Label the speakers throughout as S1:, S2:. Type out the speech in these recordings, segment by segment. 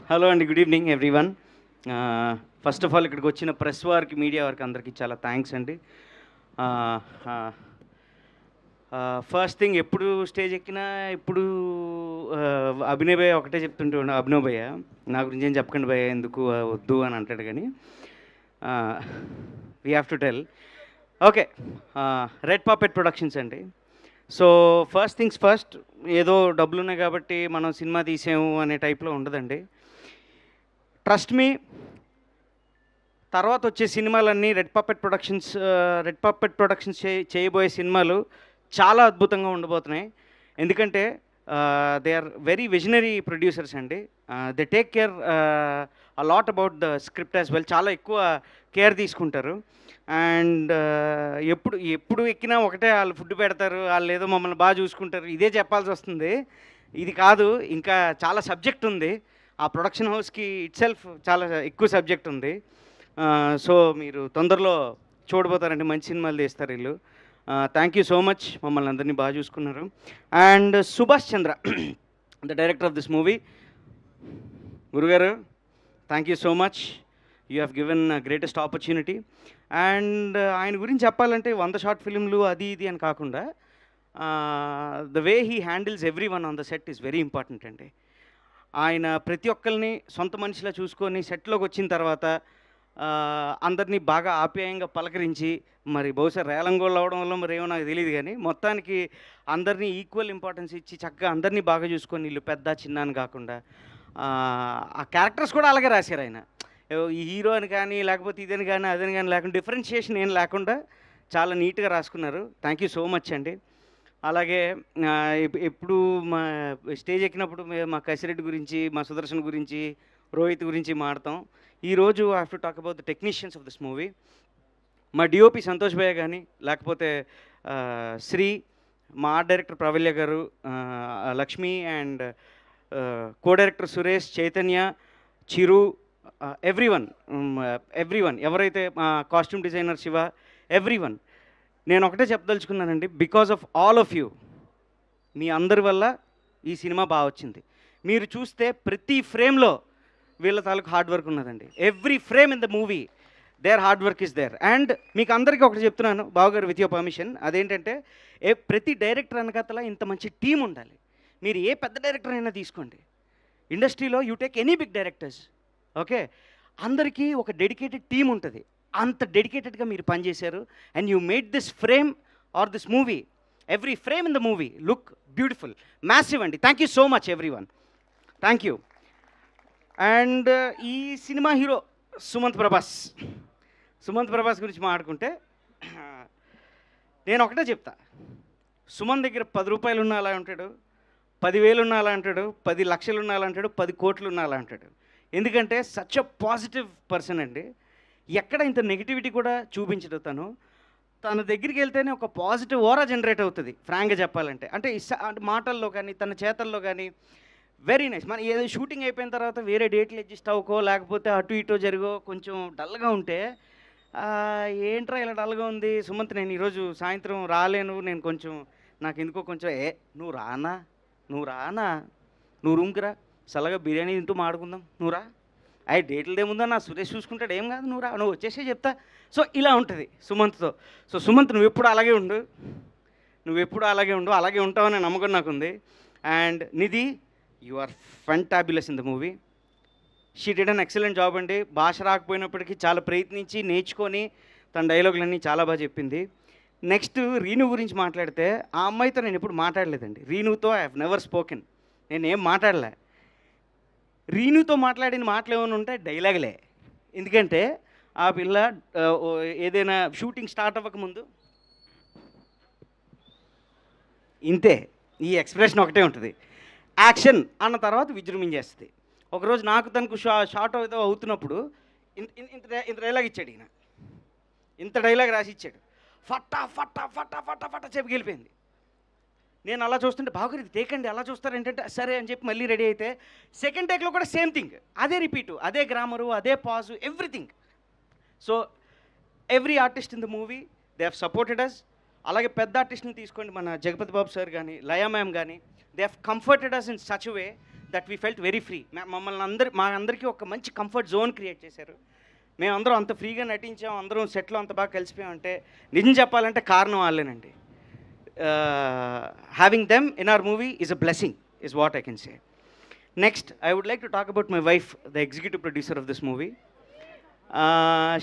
S1: Hello అండి, good evening everyone. First of all ఇక్కడికి వచ్చిన ప్రెస్ వారికి, మీడియా వారికి అందరికీ చాలా థ్యాంక్స్ అండి. ఫస్ట్ థింగ్, ఎప్పుడు స్టేజ్ ఎక్కినా ఇప్పుడు అభినయ్ భయ్య ఒకటే చెప్తుంటే ఉండే, అభినవ్ భయ్య నా గురించి ఏం చెప్పకండి భయ్య, ఎందుకు వద్దు అని అంటాడు. కానీ we have to tell. Okay, red puppet productions అండి. సో ఫస్ట్ థింగ్స్ ఫస్ట్, ఏదో డబ్బులు ఉన్నాయి కాబట్టి మనం సినిమా తీసాము అనే టైప్లో ఉండదండి. ట్రస్ట్ మీ, తర్వాత వచ్చే సినిమాలన్నీ రెడ్ పప్పెట్ ప్రొడక్షన్స్ చేయబోయే సినిమాలు చాలా అద్భుతంగా ఉండబోతున్నాయి. ఎందుకంటే they are very visionary producers అండి. They take care a lot about the script as well. చాలా ఎక్కువ కేర్ తీసుకుంటారు. అండ్ ఎప్పుడు ఎప్పుడు ఎక్కినా ఒకటే, వాళ్ళు ఫుడ్ పెడతారు, వాళ్ళు ఏదో మమ్మల్ని బాగా చూసుకుంటారు, ఇదే చెప్పాల్సి వస్తుంది. ఇది కాదు, ఇంకా చాలా సబ్జెక్ట్ ఉంది. ఆ ప్రొడక్షన్ హౌస్కి ఇట్సెల్ఫ్ చాలా ఎక్కువ సబ్జెక్ట్ ఉంది. సో మీరు తొందరలో చూడబోతారండి, మంచి సినిమాలు తీస్తారు వీళ్ళు. థ్యాంక్ యూ సో మచ్, మమ్మల్ని అందరినీ బాగా చూసుకున్నారు. And Subhash Chandra, the director of this movie. గురుగారు, thank you so much, you have given greatest opportunity. And ఆయన గురించి చెప్పాలంటే 100 షార్ట్ ఫిల్మ్లు అది ఇది అని కాకుండా, the way he handles every one on the set is very important అండి. ఆయన ప్రతి ఒక్కరిని సొంత మనిషిలా చూసుకొని సెట్లోకి వచ్చిన తర్వాత అందరినీ బాగా ఆప్యాయంగా పలకరించి, మరి బహుశా రేలంగోళ్ళు అవడం వల్ల మరి ఏమో నాకు తెలియదు, కానీ మొత్తానికి అందరినీ ఈక్వల్ ఇంపార్టెన్స్ ఇచ్చి చక్కగా అందరినీ బాగా చూసుకొని, వీళ్ళు పెద్ద చిన్న అని కాకుండా ఆ క్యారెక్టర్స్ కూడా అలాగే రాశారు ఆయన. ఈ హీరో అని కానీ, లేకపోతే ఇదని కానీ అదని కానీ లేకుండా, డిఫరెన్షియేషన్ ఏం లేకుండా చాలా నీట్గా రాసుకున్నారు. థ్యాంక్ యూ సో మచ్ అండి. అలాగే ఎప్పుడు మా స్టేజ్ ఎక్కినప్పుడు మా కసిరెడ్డి గురించి, మా సుదర్శన్ గురించి, రోహిత్ గురించి మాడతాం. ఈరోజు I have to talk about the technicians of this movie. మా డిఓపి సంతోష్ భయ్య కానీ, లేకపోతే శ్రీ, మా ఆర్ట్ డైరెక్టర్ ప్రవల్య గారు, Lakshmi, and co director Suresh, Chaitanya, Chiru, everyone ఎవరైతే కాస్ట్యూమ్ డిజైనర్ శివ, ఎవ్రీవన్. నేను ఒకటే చెప్పదలుచుకున్నానండి, because of all of you, మీ అందరి వల్ల ఈ సినిమా బాగా వచ్చింది. మీరు చూస్తే ప్రతి ఫ్రేమ్లో వీళ్ళ తాలూకు హార్డ్ వర్క్ ఉన్నదండి. Every frame in the movie there hard work is there. And మీకు అందరికీ ఒకటి చెప్తున్నాను బావగారు, విత్ యువర్ పర్మిషన్. అదేంటంటే, ప్రతి డైరెక్టర్ వెనకాతల ఇంత మంచి టీం ఉండాలి. మీరు ఏ పెద్ద డైరెక్టర్ అయినా తీసుకోండి, ఇండస్ట్రీలో you take any big directors, okay, అందరికీ ఒక డెడికేటెడ్ టీం ఉంటుంది. అంత డెడికేటెడ్గా మీరు పనిచేశారు. And you made this frame or this movie, every frame in the movie look beautiful, massive అండి. Thank you so much everyone, thank you. And ఈ సినిమా హీరో సుమంత్ ప్రభాస్ గురించి మాట్లాడుకుంటే, నేను ఒకటే చెప్తా, సుమంత్ దగ్గర 10 రూపాయలు ఉన్నా అలా ఉంటాడు, 10,000 ఉన్నా అలా అంటాడు, 10 లక్షలు ఉన్నా అలా అంటాడు, 10 కోట్లు ఉన్నా అలా అంటాడు. ఎందుకంటే సచ్ అ పాజిటివ్ పర్సన్ అండి. ఎక్కడ ఇంత నెగిటివిటీ కూడా చూపించడు. తన దగ్గరికి వెళ్తేనే ఒక పాజిటివ్ ఓరా జనరేట్ అవుతుంది, ఫ్రాంక్గా చెప్పాలంటే. అంటే మాటల్లో కానీ, తన చేతల్లో కానీ వెరీ నైస్. మన ఏదో షూటింగ్ అయిపోయిన తర్వాత వేరే డేట్లు అడ్జస్ట్ అవ్వకో, లేకపోతే అటు ఇటో జరిగో కొంచెం డల్గా ఉంటే, ఏంట్రా ఇలా డల్గా ఉంది సుమంత్, నేను ఈరోజు సాయంత్రం రాలేను, నేను కొంచెం నాకు ఎందుకో కొంచెం, నువ్వు రానా నువ్వు రూమ్కి రా, చల్లగా బిర్యానీ తింటూ మాడుకుందాం, నువ్వు రా, డేట్లు ఏముందో నా సురేష్ చూసుకుంటాడు, ఏం కాదు, నువ్వు రా, నువ్వు వచ్చేసే చెప్తా. సో ఇలా ఉంటుంది సుమంత్తో. సో సుమంత్, నువ్వు ఎప్పుడు అలాగే ఉండు, అలాగే ఉంటావనే నమ్మకం నాకుంది. And Nidhi, you are fantabulous in the movie. She did an excellent job అండి. భాష రాకపోయినప్పటికీ చాలా ప్రయత్నించి నేర్చుకొని తన డైలాగులన్నీ చాలా బాగా చెప్పింది. నెక్స్ట్ రీను గురించి మాట్లాడితే, ఆ అమ్మాయితో నేను ఎప్పుడు మాట్లాడలేదండి. రీనుతో ఐ హ్యావ్ నెవర్ స్పోకెన్, నేను ఏం మాట్లాడలే. రీనుతో మాట్లాడిన మాటలు ఏమైనా ఉంటే డైలాగులే. ఎందుకంటే ఆ పిల్ల ఏదైనా షూటింగ్ స్టార్ట్ అవ్వకముందు ఇంతే, ఈ ఎక్స్ప్రెషన్ ఒకటే ఉంటుంది. యాక్షన్ అన్న తర్వాత విజృంభించేస్తుంది. ఒకరోజు నాకు తనకు షార్ట్ అవుతున్నప్పుడు ఇంత డైలాగ్ ఇచ్చాడు ఈయన, ఇంత డైలాగ్ రాసి ఇచ్చాడు. ఫట్టా ఫట్టా ఫట్టా ఫట్టా ఫట్టా చెప్పి వెళ్ళిపోయింది. నేను అలా చూస్తుంటే, బాగా ఇది టేకండి, అలా చూస్తారు ఏంటంటే సరే అని చెప్పి మళ్ళీ రెడీ అయితే, సెకండ్ టేక్లో కూడా సేమ్ థింగ్, అదే రిపీటు, అదే గ్రామరు, అదే pause, everything. So every artist in the movie they have supported us. అలాగే పెద్ద ఆర్టిస్ట్ని తీసుకోండి, మన జగపతి బాబు సార్ కానీ, లయా మ్యామ్ కానీ, they have comforted us in such way that we felt very free. మా అందరికీ ఒక మంచి కంఫర్ట్ జోన్ క్రియేట్ చేశారు. మేమందరం అంత ఫ్రీగా నటించాం, అందరం సెట్లో అంత బాగా కలిసిపోయామంటే నిజం చెప్పాలంటే కారణం వాళ్ళేనండి. Having them in our movie is a blessing is what I can say. Next, I would like to talk about my wife, the executive producer of this movie.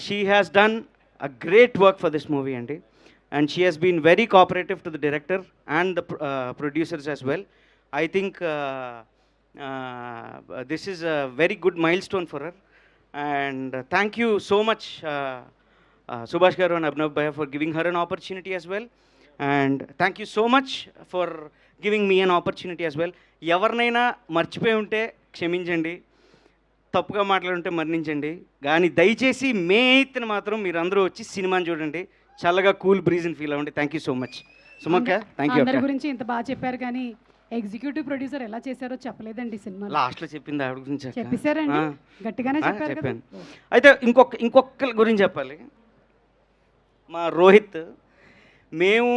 S1: She has done a great work for this movie, and she has been very cooperative to the director and the producers as well. I think this is a very good milestone for her, and thank you so much, Subhash garu and Abhinav Bhaiya, for giving her an opportunity as well, and thank you so much for giving me an opportunity as well. ఎవరినైనా మర్చిపోయి ఉంటే క్షమించండి, తప్పుగా మాట్లాడుంటే మరణించండి, కానీ దయచేసి మే 8న మాత్రం మీరు అందరూ వచ్చి సినిమాని చూడండి, చల్లగా కూల్ బ్రీజ్ని ఫీల్ అవ్వండి. థ్యాంక్ యూ సో మచ్ సుమక్క. Thank you.
S2: అందరి గురించి ఇంత బాగా చెప్పారు కానీ ఎగ్జిక్యూటివ్ ప్రొడ్యూసర్ ఎలా చేశారో చెప్పలేదండి సినిమా.
S1: లాస్ట్లో చెప్పింది ఆవిడ గురించి
S2: చెప్పేశారండి, గట్టిగానే చెప్పాను.
S1: అయితే ఇంకొకరి గురించి చెప్పాలి. మా రోహిత్, మేము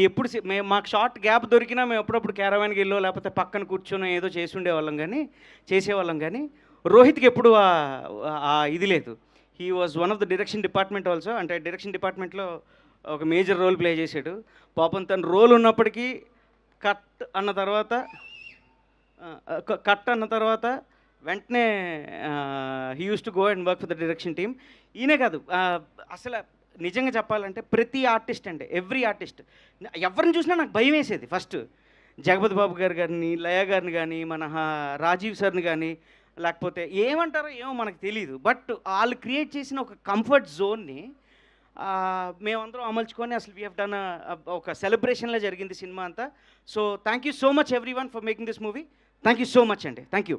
S1: ఎప్పుడు మాకు షార్ట్ గ్యాప్ దొరికినా మేము అప్పుడప్పుడు క్యారవాన్కి వెళ్ళో లేకపోతే పక్కన కూర్చొని ఏదో చేసేవాళ్ళం కానీ రోహిత్కి ఎప్పుడు ఇది లేదు. He was one of the direction department also, అంటే డైరెక్షన్ డిపార్ట్మెంట్లో ఒక మేజర్ రోల్ ప్లే చేశాడు. పాపం తన రోల్ ఉన్నప్పటికీ కట్ అన్న తర్వాత వెంటనే he use to go and work for the direction team. ఈయనే కాదు, అసలు నిజంగా చెప్పాలంటే ప్రతి ఆర్టిస్ట్ ఎవ్రీ ఆర్టిస్ట్ ఎవరిని చూసినా నాకు భయం వేసేది. ఫస్ట్ జగపతి బాబు గారిని, లయ గారిని కానీ, మన రాజీవ్ సార్ని కానీ, లేకపోతే ఏమంటారో ఏమో మనకు తెలియదు, బట్ వాళ్ళు క్రియేట్ చేసిన ఒక కంఫర్ట్ జోన్ని మేమందరం అమల్చుకొని అసలు వీ హ్యావ్ డన్ ఒక సెలబ్రేషన్లో జరిగింది సినిమా అంతా. So thank you so much everyone for making this movie. Thank you so much అండి. Thank you.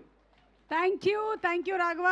S2: Thank you Raghava.